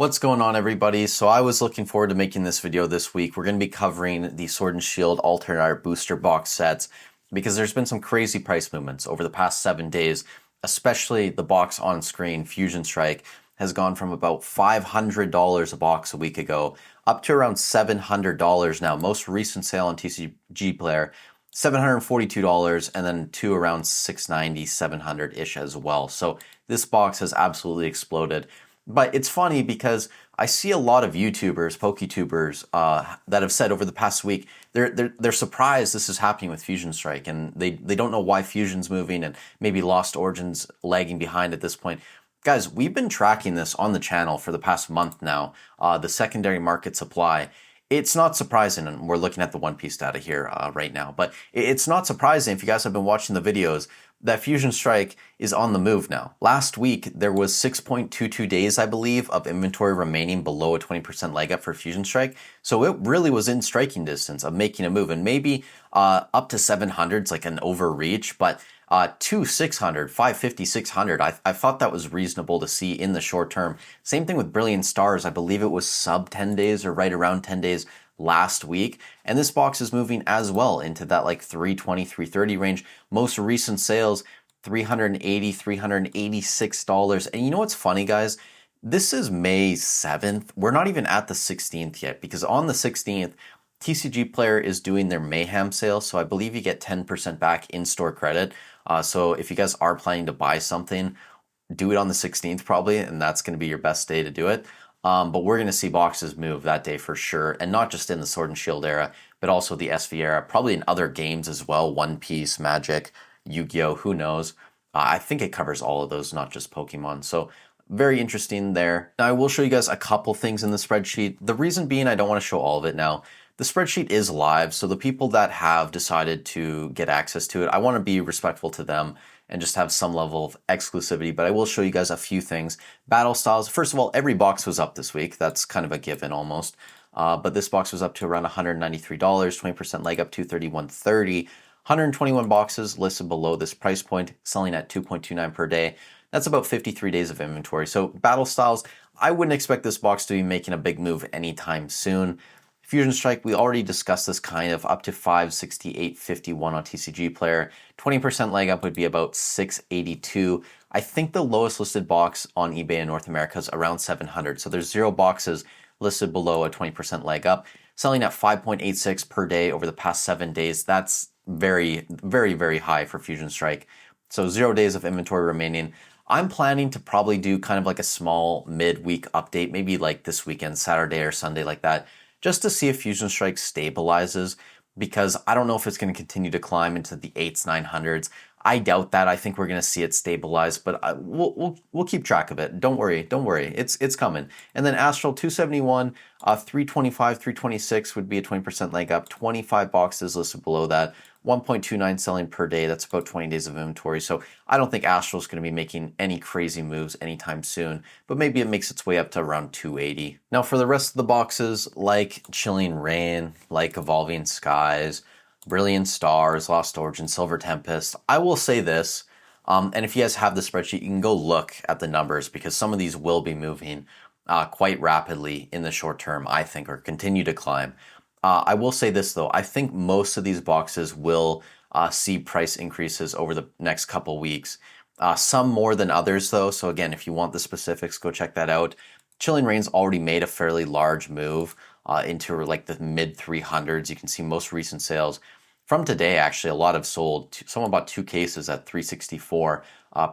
What's going on, everybody? So I was looking forward to making this video this week. We're going to be covering the Sword and Shield alternate art booster box sets because there's been some crazy price movements over the past 7 days, especially the box on screen, Fusion Strike, has gone from about $500 a box a week ago up to around $700 now. Most recent sale on TCG Player, $742, and then to around $690, $700-ish as well. So this box has absolutely exploded. But it's funny because I see a lot of YouTubers, PokeTubers, that have said over the past week they're surprised this is happening with Fusion Strike, and they don't know why Fusion's moving and maybe Lost Origins lagging behind at this point. Guys, we've been tracking this on the channel for the past month now. The secondary market supply. It's not surprising, and we're looking at the One Piece data here right now, but it's not surprising if you guys have been watching the videos that Fusion Strike is on the move now. Last week, there was 6.22 days, I believe, of inventory remaining below a 20% leg up for Fusion Strike. So it really was in striking distance of making a move, and maybe up to 700 is like an overreach, but to 600, 550, 600, I thought that was reasonable to see in the short term. Same thing with Brilliant Stars. I believe it was sub 10 days or right around 10 days last week, and this box is moving as well into that like 320, 330 range. Most recent sales, $380, $386. And you know what's funny, guys? This is May 7th. We're not even at the 16th yet, because on the 16th, TCG Player is doing their Mayhem sale, so I believe you get 10% back in-store credit. So if you guys are planning to buy something, do it on the 16th probably, and that's going to be your best day to do it. But we're going to see boxes move that day for sure, and not just in the Sword and Shield era, but also the SV era, probably in other games as well, One Piece, Magic, Yu-Gi-Oh!, who knows. I think it covers all of those, not just Pokemon. So very interesting there. Now I will show you guys a couple things in the spreadsheet. The reason being I don't want to show all of it now. The spreadsheet is live, so the people that have decided to get access to it, I want to be respectful to them and just have some level of exclusivity, but I will show you guys a few things. Battle styles, first of all, every box was up this week. That's kind of a given almost. But this box was up to around $193, 20% leg up, $231.30. 121 boxes listed below this price point, selling at 2.29 per day. That's about 53 days of inventory. So battle styles, I wouldn't expect this box to be making a big move anytime soon. Fusion Strike, we already discussed this kind of up to 568.51 on TCG Player. 20% leg up would be about 682. I think the lowest listed box on eBay in North America is around 700. So there's 0 boxes listed below a 20% leg up, selling at 5.86 per day over the past 7 days. That's very, very, very high for Fusion Strike. So 0 days of inventory remaining. I'm planning to probably do kind of like a small midweek update, maybe like this weekend, Saturday or Sunday like that, just to see if Fusion Strike stabilizes, because I don't know if it's going to continue to climb into the 8s, 900s. I doubt that. I think we're going to see it stabilize, but we'll keep track of it. Don't worry, it's coming. And then Astral 271, 325, 326 would be a 20% leg up. 25 boxes listed below that. 1.29 selling per day. That's about 20 days of inventory. So I don't think Astral's going to be making any crazy moves anytime soon, but maybe it makes its way up to around 280. Now for the rest of the boxes, like Chilling Rain, like Evolving Skies, Brilliant Stars, Lost Origin, Silver Tempest, I will say this, and if you guys have the spreadsheet, you can go look at the numbers, because some of these will be moving quite rapidly in the short term, I think, or continue to climb. I will say this though, I think most of these boxes will see price increases over the next couple weeks. Some more than others though, so again, if you want the specifics, go check that out. Chilling Rain's already made a fairly large move into like the mid 300s. You can see most recent sales from today, actually, a lot have sold. Someone bought 2 cases at $364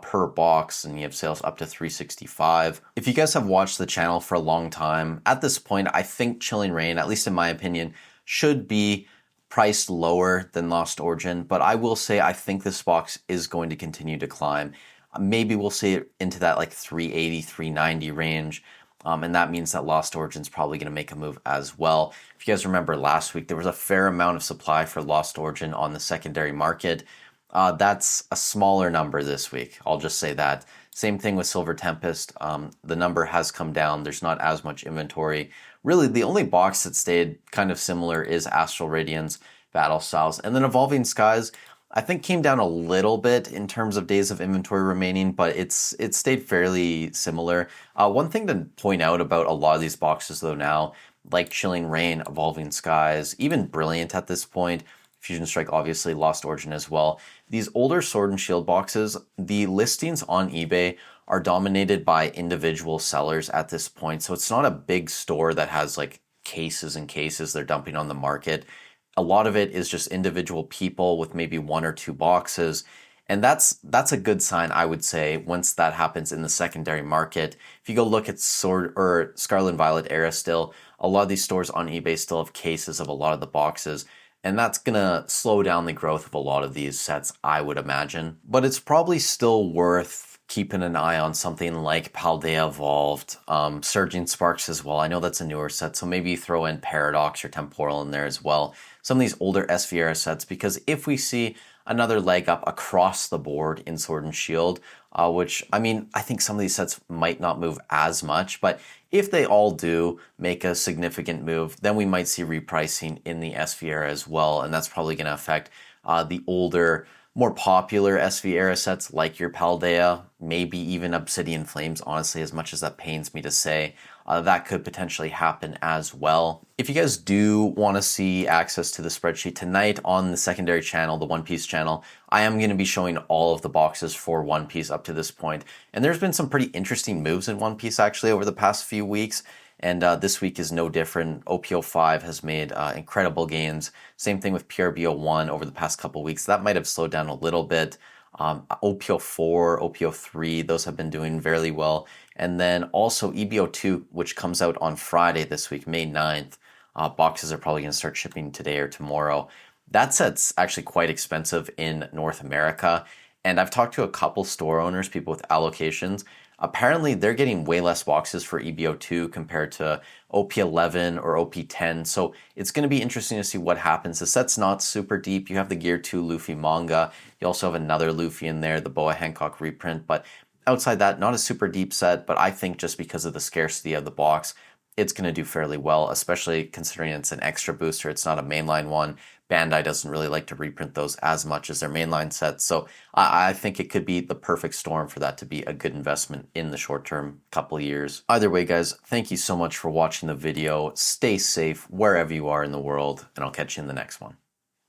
per box, and you have sales up to $365. If you guys have watched the channel for a long time, at this point, I think Chilling Rain, at least in my opinion, should be priced lower than Lost Origin, but I will say I think this box is going to continue to climb. Maybe we'll see it into that like 380, 390 range. And that means that Lost Origin's probably going to make a move as well. If you guys remember last week, there was a fair amount of supply for Lost Origin on the secondary market. That's a smaller number this week. I'll just say that. Same thing with Silver Tempest. The number has come down. There's not as much inventory. Really, the only box that stayed kind of similar is Astral Radiance, Battle Styles. And then Evolving Skies, I think came down a little bit in terms of days of inventory remaining, but it stayed fairly similar. One thing to point out about a lot of these boxes though now, like Chilling Reign, Evolving Skies, even Brilliant at this point, Fusion Strike obviously, Lost Origin as well. These older Sword and Shield boxes, the listings on eBay are dominated by individual sellers at this point. So it's not a big store that has like cases and cases they're dumping on the market. A lot of it is just individual people with maybe one or two boxes. And that's a good sign, I would say, once that happens in the secondary market. If you go look at Sword or Scarlet and Violet era still, a lot of these stores on eBay still have cases of a lot of the boxes. And that's gonna slow down the growth of a lot of these sets, I would imagine. But it's probably still worth keeping an eye on something like Paldea Evolved, Surging Sparks as well. I know that's a newer set, so maybe throw in Paradox or Temporal in there as well. Some of these older SV era sets, because if we see another leg up across the board in Sword and Shield, which, I mean, I think some of these sets might not move as much, but if they all do make a significant move, then we might see repricing in the SV era as well, and that's probably going to affect the older, more popular SV era sets like your Paldea, maybe even Obsidian Flames, honestly, as much as that pains me to say. That could potentially happen as well. If you guys do want to see access to the spreadsheet tonight on the secondary channel, the One Piece channel, I am going to be showing all of the boxes for One Piece up to this point. And there's been some pretty interesting moves in One Piece actually over the past few weeks. And this week is no different. OPO5 has made incredible gains. Same thing with PRBO1 over the past couple weeks. That might have slowed down a little bit. OPO4, OPO3, those have been doing very well. And then also EBO2, which comes out on Friday this week, May 9th. Boxes are probably going to start shipping today or tomorrow. That set's actually quite expensive in North America. And I've talked to a couple store owners, people with allocations. Apparently, they're getting way less boxes for EBO2 compared to OP11 or OP10. So it's going to be interesting to see what happens. The set's not super deep. You have the Gear 2 Luffy manga. You also have another Luffy in there, the Boa Hancock reprint. But outside that, not a super deep set. But I think just because of the scarcity of the box, it's going to do fairly well, especially considering it's an extra booster. It's not a mainline one. Bandai doesn't really like to reprint those as much as their mainline sets. So I think it could be the perfect storm for that to be a good investment in the short term couple of years. Either way, guys, thank you so much for watching the video. Stay safe wherever you are in the world, and I'll catch you in the next one.